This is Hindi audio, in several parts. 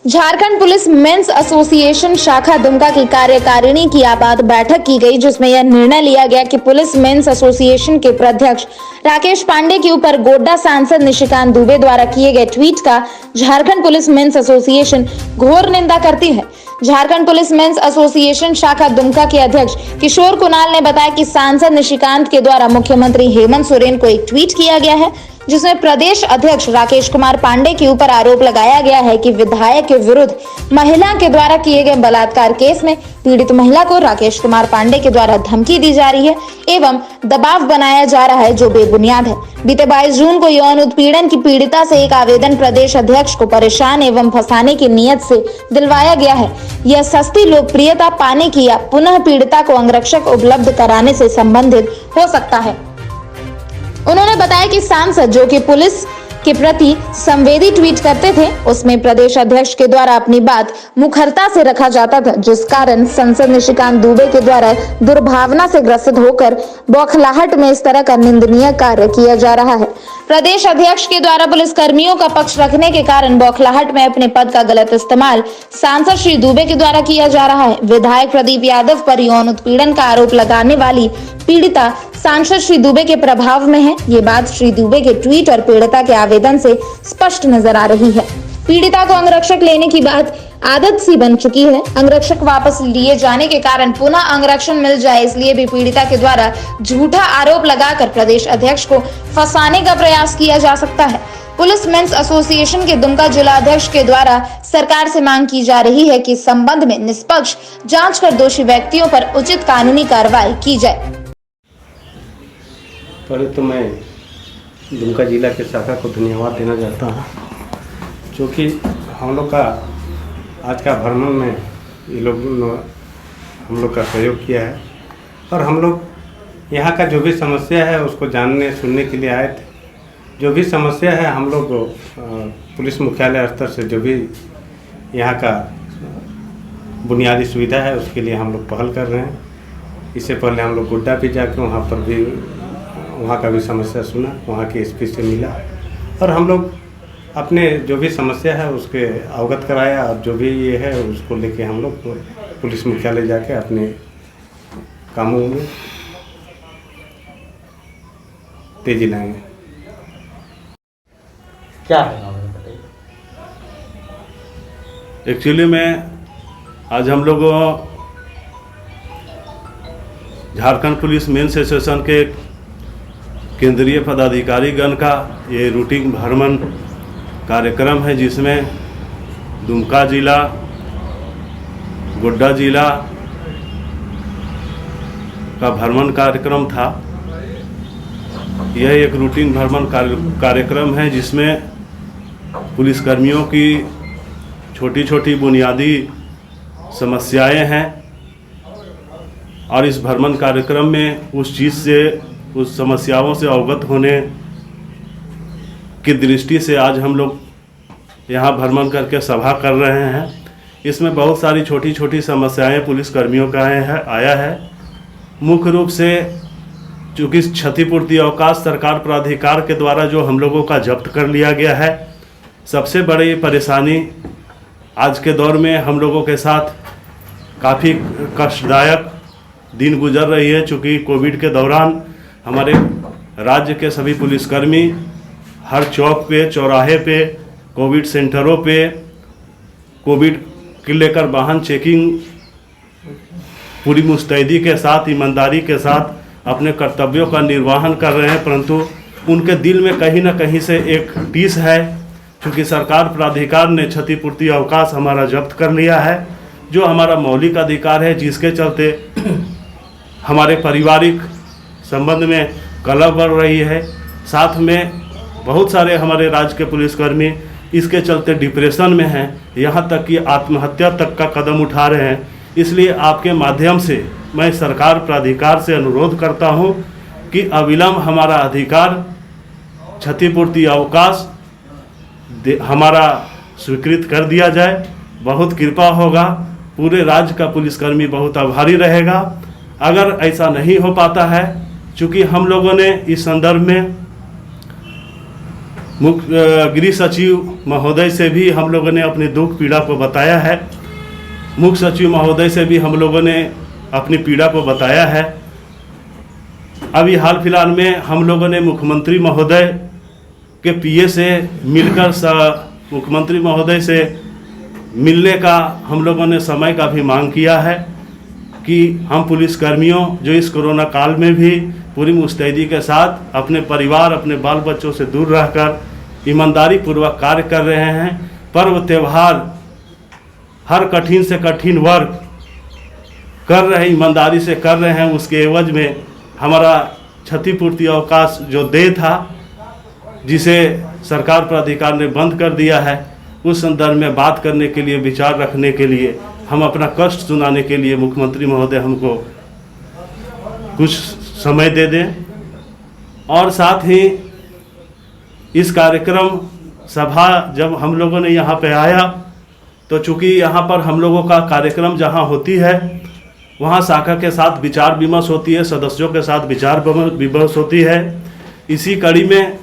झारखंड पुलिस मेंस एसोसिएशन शाखा दुमका की कार्यकारिणी की आपात बैठक की गई, जिसमें यह निर्णय लिया गया कि पुलिस मेंस एसोसिएशन के प्रध्यक्ष राकेश पांडे के ऊपर गोड्डा सांसद निशिकांत दुबे द्वारा किए गए ट्वीट का झारखंड पुलिस मेंस एसोसिएशन घोर निंदा करती है। झारखंड पुलिस मेंस एसोसिएशन शाखा दुमका के अध्यक्ष किशोर कुणाल ने बताया कि सांसद निशिकांत के द्वारा मुख्यमंत्री हेमंत सोरेन को एक ट्वीट किया गया है, जिसमें प्रदेश अध्यक्ष राकेश कुमार पांडे के ऊपर आरोप लगाया गया है कि विधायक के विरुद्ध महिला के द्वारा किए गए बलात्कार केस में पीड़ित महिला को राकेश कुमार पांडे के द्वारा धमकी दी जा रही है एवं दबाव बनाया जा रहा है, जो बेबुनियाद है। बीते 22 जून को यौन उत्पीड़न की पीड़िता से एक आवेदन प्रदेश अध्यक्ष को परेशान एवं फंसाने की नीयत से दिलवाया गया है। यह सस्ती लोकप्रियता पाने की या पुनः पीड़िता को अंगरक्षक उपलब्ध कराने से संबंधित हो सकता है। उन्होंने बताया कि सांसद जो कि पुलिस के प्रति संवेदी ट्वीट करते थे, उसमें प्रदेश अध्यक्ष के द्वारा अपनी बात मुखरता से रखा जाता था, जिस कारण सांसद निशिकांत दुबे के द्वारा दुर्भावना से ग्रसित होकर बौखलाहट में इस तरह का निंदनीय कार्य किया जा रहा है। प्रदेश अध्यक्ष के द्वारा पुलिस कर्मियों का पक्ष रखने के कारण बौखलाहट में अपने पद का गलत इस्तेमाल सांसद श्री दुबे के द्वारा किया जा रहा है। विधायक प्रदीप यादव पर यौन उत्पीड़न का आरोप लगाने वाली पीड़िता सांसद श्री दुबे के प्रभाव में है। ये बात श्री दुबे के ट्वीट और पीड़िता के आवेदन से स्पष्ट नजर आ रही है। पीड़िता को अंगरक्षक लेने की बात आदत सी बन चुकी है। अंगरक्षक वापस लिए जाने के कारण पुनः अंगरक्षण मिल जाए, इसलिए भी पीड़िता के द्वारा झूठा आरोप लगाकर प्रदेश अध्यक्ष को फंसाने का प्रयास किया जा सकता है। पुलिस मेंस एसोसिएशन के दुमका जिला अध्यक्ष के द्वारा सरकार से मांग की जा रही है कि इस संबंध में निष्पक्ष जांच कर दोषी व्यक्तियों पर उचित कानूनी कार्रवाई की जाए। पहले तो मैं दुमका जिला के शाखा को धन्यवाद देना चाहता हूँ, क्योंकि हम लोग का आज का भ्रमण में ये लोग हम लोग का सहयोग किया है और हम लोग यहाँ का जो भी समस्या है उसको जानने सुनने के लिए आए थे। जो भी समस्या है हम लोग पुलिस मुख्यालय स्तर से जो भी यहाँ का बुनियादी सुविधा है उसके लिए हम लोग पहल कर रहे हैं। इससे पहले हम लोग गोड्डा भी जाके वहाँ पर भी वहाँ का भी समस्या सुना, वहाँ के एसपी से मिला और हम लोग अपने जो भी समस्या है उसके अवगत कराया और जो भी ये है उसको लेके हम लोग पुलिस मुख्यालय जाके अपने कामों में तेजी लाएंगे। क्या है बताइए। एक्चुअली में आज हम लोग झारखंड पुलिस मेंस एसोसिएशन के केंद्रीय पदाधिकारी गण का ये रूटीन भ्रमण कार्यक्रम है, जिसमें दुमका जिला, गोड्डा जिला का भ्रमण कार्यक्रम था। यह एक रूटीन भ्रमण कार्यक्रम है जिसमें पुलिसकर्मियों की छोटी छोटी बुनियादी समस्याएं हैं और इस भ्रमण कार्यक्रम में उस समस्याओं से अवगत होने की दृष्टि से आज हम लोग यहाँ भ्रमण करके सभा कर रहे हैं। इसमें बहुत सारी छोटी छोटी समस्याएं पुलिसकर्मियों का आया है। मुख्य रूप से चूँकि क्षतिपूर्ति अवकाश सरकार प्राधिकार के द्वारा जो हम लोगों का जब्त कर लिया गया है, सबसे बड़ी परेशानी आज के दौर में हम लोगों के साथ काफ़ी कष्टदायक दिन गुजर रही है। चूँकि कोविड के दौरान हमारे राज्य के सभी पुलिसकर्मी हर चौक पे, चौराहे पे, कोविड सेंटरों पे कोविड के लेकर वाहन चेकिंग पूरी मुस्तैदी के साथ, ईमानदारी के साथ अपने कर्तव्यों का निर्वहन कर रहे हैं, परंतु उनके दिल में कहीं ना कहीं से एक टीस है। क्योंकि सरकार प्राधिकार ने क्षतिपूर्ति अवकाश हमारा जब्त कर लिया है, जो हमारा मौलिक अधिकार है, जिसके चलते हमारे पारिवारिक संबंध में कलह बढ़ रही है। साथ में बहुत सारे हमारे राज्य के पुलिसकर्मी इसके चलते डिप्रेशन में हैं, यहाँ तक कि आत्महत्या तक का कदम उठा रहे हैं। इसलिए आपके माध्यम से मैं सरकार प्राधिकार से अनुरोध करता हूँ कि अविलंब हमारा अधिकार क्षतिपूर्ति अवकाश हमारा स्वीकृत कर दिया जाए। बहुत कृपा होगा, पूरे राज्य का पुलिसकर्मी बहुत आभारी रहेगा। अगर ऐसा नहीं हो पाता है, चूँकि हम लोगों ने इस संदर्भ में मुख्य गृह सचिव महोदय से भी हम लोगों ने अपनी दुख पीड़ा को बताया है। मुख्य सचिव महोदय से भी हम लोगों ने अपनी पीड़ा को बताया है। अभी हाल फिलहाल में हम लोगों ने मुख्यमंत्री महोदय के पीए से मिलकर मुख्यमंत्री महोदय से मिलने का हम लोगों ने समय का भी मांग किया है कि हम पुलिसकर्मियों जो इस कोरोना काल में भी पूरी मुस्तैदी के साथ अपने परिवार, अपने बाल बच्चों से दूर रहकर ईमानदारी पूर्वक कार्य कर रहे हैं। पर्व त्यौहार हर कठिन से कठिन वर्ग कर रहे हैं, ईमानदारी से कर रहे हैं। उसके एवज में हमारा क्षतिपूर्ति अवकाश जो दे था, जिसे सरकार प्राधिकार ने बंद कर दिया है, उस संदर्भ में बात करने के लिए, विचार रखने के लिए, हम अपना कष्ट सुनाने के लिए मुख्यमंत्री महोदय हमको कुछ समय दे दें। और साथ ही इस कार्यक्रम सभा जब हम लोगों ने यहाँ पे आया तो चूँकि यहाँ पर हम लोगों का कार्यक्रम जहाँ होती है वहाँ शाखा के साथ विचार विमर्श होती है, सदस्यों के साथ विचार विमर्श होती है। इसी कड़ी में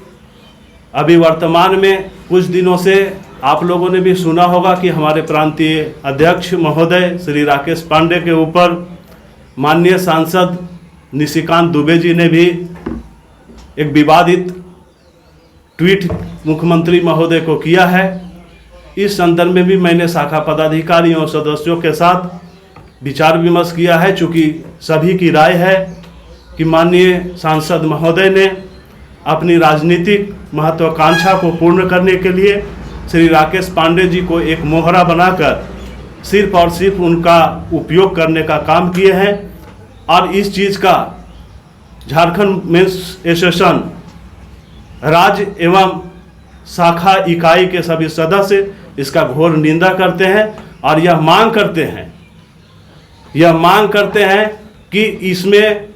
अभी वर्तमान में कुछ दिनों से आप लोगों ने भी सुना होगा कि हमारे प्रांतीय अध्यक्ष महोदय श्री राकेश पांडे के ऊपर माननीय सांसद निशिकांत दुबे जी ने भी एक विवादित ट्वीट मुख्यमंत्री महोदय को किया है। इस संदर्भ में भी मैंने शाखा पदाधिकारियों और सदस्यों के साथ विचार विमर्श किया है। चूँकि सभी की राय है कि माननीय सांसद महोदय ने अपनी राजनीतिक महत्वाकांक्षा को पूर्ण करने के लिए श्री राकेश पांडे जी को एक मोहरा बनाकर सिर्फ और सिर्फ उनका उपयोग करने का काम किए हैं। और इस चीज़ का झारखंड मेंस एसोसिएशन राज्य एवं शाखा इकाई के सभी सदस्य इसका घोर निंदा करते हैं और यह मांग करते हैं कि इसमें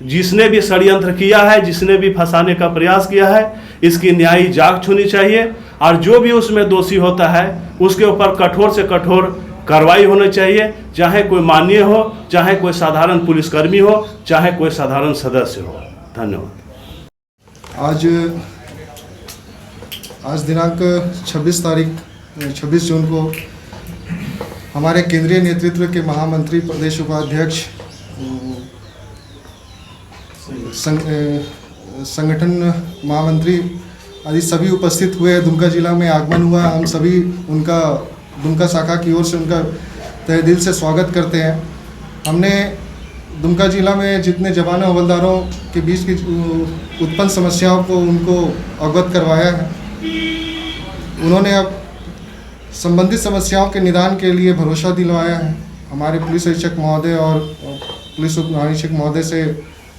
जिसने भी षड्यंत्र किया है, जिसने भी फंसाने का प्रयास किया है, इसकी न्यायी जांच होनी चाहिए और जो भी उसमें दोषी होता है उसके ऊपर कठोर से कठोर कार्रवाई होनी चाहिए, चाहे कोई माननीय हो, चाहे कोई साधारण पुलिसकर्मी हो, चाहे कोई साधारण सदस्य हो। धन्यवाद। आज दिनांक 26 जून को हमारे केंद्रीय नेतृत्व के महामंत्री, प्रदेश उपाध्यक्ष, संगठन महामंत्री आदि सभी उपस्थित हुए। दुमका जिला में आगमन हुआ। हम सभी उनका दुमका शाखा की ओर से उनका तहे दिल से स्वागत करते हैं। हमने दुमका जिला में जितने जवानों हवलदारों के बीच की उत्पन्न समस्याओं को उनको अवगत करवाया है। उन्होंने अब संबंधित समस्याओं के निदान के लिए भरोसा दिलवाया है। हमारे पुलिस अधीक्षक महोदय और पुलिस उप महानिरीक्षक महोदय से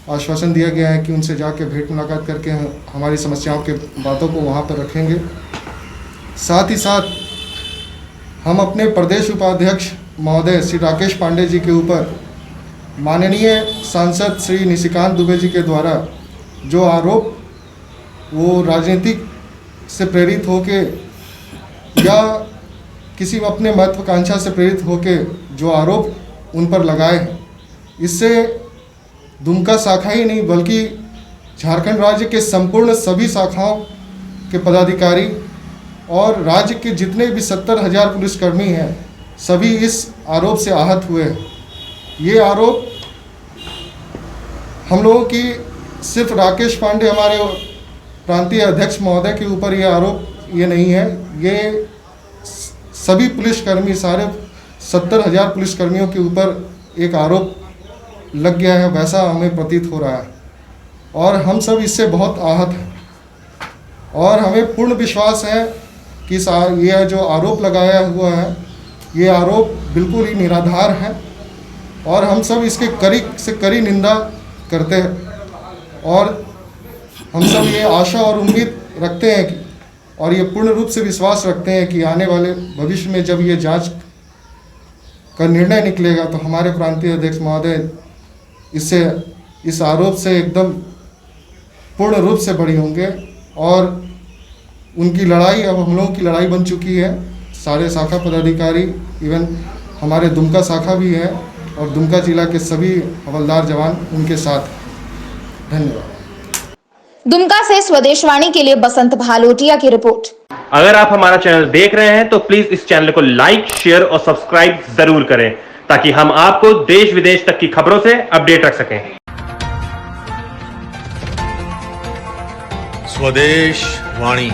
आश्वासन दिया गया है कि उनसे जाके भेंट मुलाकात करके हमारी समस्याओं के बातों को वहाँ पर रखेंगे। साथ ही साथ हम अपने प्रदेश उपाध्यक्ष महोदय श्री राकेश पांडे जी के ऊपर माननीय सांसद श्री निशिकांत दुबे जी के द्वारा जो आरोप वो राजनीतिक से प्रेरित होके या किसी अपने महत्वाकांक्षा से प्रेरित होके जो आरोप उन पर लगाए हैं, इससे दुमका शाखा ही नहीं बल्कि झारखंड राज्य के संपूर्ण सभी शाखाओं के पदाधिकारी और राज्य के जितने भी 70,000 पुलिसकर्मी हैं, सभी इस आरोप से आहत हुए हैं। ये आरोप हम लोगों की सिर्फ राकेश पांडे हमारे प्रांतीय अध्यक्ष महोदय के ऊपर ये आरोप ये नहीं है, ये सभी पुलिसकर्मी, सारे 70,000 पुलिसकर्मियों के ऊपर एक आरोप लग गया है, वैसा हमें प्रतीत हो रहा है। और हम सब इससे बहुत आहत हैं और हमें पूर्ण विश्वास है कि ये जो आरोप लगाया हुआ है, ये आरोप बिल्कुल ही निराधार है और हम सब इसके कड़ी से कड़ी निंदा करते हैं। और हम सब ये आशा और उम्मीद रखते हैं कि और ये पूर्ण रूप से विश्वास रखते हैं कि आने वाले भविष्य में जब ये जांच का निर्णय निकलेगा तो हमारे प्रांतीय अध्यक्ष महोदय इस आरोप से एकदम पूर्ण रूप से बरी होंगे और उनकी लड़ाई अब हम लोगों की लड़ाई बन चुकी है। सारे शाखा पदाधिकारी, इवन हमारे दुमका शाखा भी है और दुमका जिला के सभी हवलदार जवान उनके साथ। धन्यवाद। दुमका से स्वदेशवाणी के लिए बसंत भालोटिया की रिपोर्ट। अगर आप हमारा चैनल देख रहे हैं तो प्लीज इस चैनल को लाइक, शेयर और सब्सक्राइब जरूर करें ताकि हम आपको देश विदेश तक की खबरों से अपडेट रख सकें। स्वदेश वाणी।